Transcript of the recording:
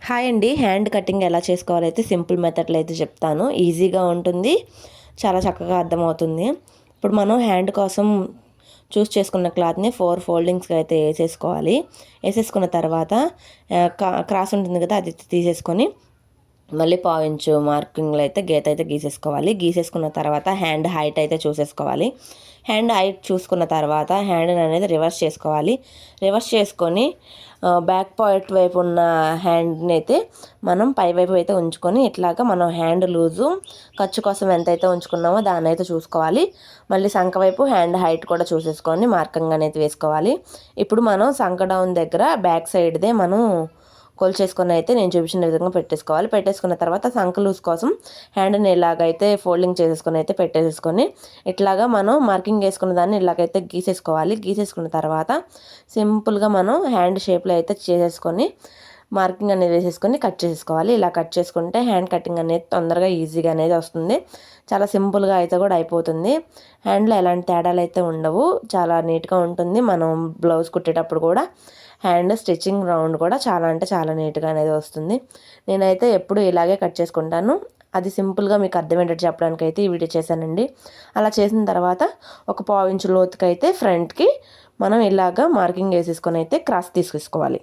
Hi అండి. Hand cutting ఎలా చేసుకోవాలో అయితే సింపుల్ మెథడ్లో అయితే చెప్తాను. ఈజీగా ఉంటుంది, చాలా చక్కగా అర్థమవుతుంది. ఇప్పుడు మనం హ్యాండ్ కోసం చూస్ చేసుకున్న క్లాత్ని 4 ఫోల్డింగ్స్గా అయితే వేసేసుకోవాలి. వేసేసుకున్న తర్వాత క్రాస్ ఉంటుంది కదా, అది తీసేసుకొని మళ్ళీ పావించు మార్కింగ్లో అయితే గీత అయితే గీసేసుకోవాలి. గీసేసుకున్న తర్వాత హ్యాండ్ హైట్ అయితే చూసేసుకోవాలి. హ్యాండ్ హైట్ చూసుకున్న తర్వాత హ్యాండ్ అనేది రివర్స్ చేసుకోవాలి. రివర్స్ చేసుకొని బ్యాక్ పార్ట్ వైపు ఉన్న హ్యాండ్ని అయితే మనం పై వైపు అయితే ఉంచుకొని ఇట్లాగా మనం హ్యాండ్ లూజు ఖర్చు కోసం ఎంతైతే ఉంచుకున్నామో దాన్ని అయితే చూసుకోవాలి. మళ్ళీ సంఖ వైపు హ్యాండ్ హైట్ కూడా చూసేసుకొని మార్కింగ్ అనేది వేసుకోవాలి. ఇప్పుడు మనం సంఖ డౌన్ దగ్గర బ్యాక్ సైడ్దే మనం కొలిచేసుకొని అయితే నేను చూపించిన విధంగా పెట్టేసుకోవాలి. పెట్టేసుకున్న తర్వాత సంక లూజ్ కోసం హ్యాండ్ని ఇలాగైతే ఫోల్డింగ్ చేసేసుకొని అయితే పెట్టేసుకొని ఇట్లాగా మనం మార్కింగ్ వేసుకున్న దాన్ని ఇలాగైతే గీసేసుకోవాలి. గీసేసుకున్న తర్వాత సింపుల్గా మనం హ్యాండ్ షేప్లో అయితే చేసేసుకొని మార్కింగ్ అనేది వేసేసుకొని కట్ చేసేసుకోవాలి. ఇలా కట్ చేసుకుంటే హ్యాండ్ కటింగ్ అనేది తొందరగా ఈజీగా అనేది వస్తుంది. చాలా సింపుల్గా అయితే కూడా అయిపోతుంది. హ్యాండ్లో ఎలాంటి తేడాలు అయితే ఉండవు, చాలా నీట్గా ఉంటుంది. మనం బ్లౌజ్ కుట్టేటప్పుడు కూడా హ్యాండ్ స్టిచ్చింగ్ రౌండ్ కూడా చాలా అంటే చాలా నీట్గా అనేది వస్తుంది. నేనైతే ఎప్పుడు ఇలాగే కట్ చేసుకుంటాను. అది సింపుల్గా మీకు అర్థమయ్యేటట్టు చెప్పడానికి అయితే ఈ వీడియో చేశానండి. అలా చేసిన తర్వాత ఒక 1/4 ఇంచు లోతుకైతే ఫ్రంట్కి మనం ఇలాగా మార్కింగ్ వేసేసుకొని అయితే క్రాస్ తీసేసుకోవాలి.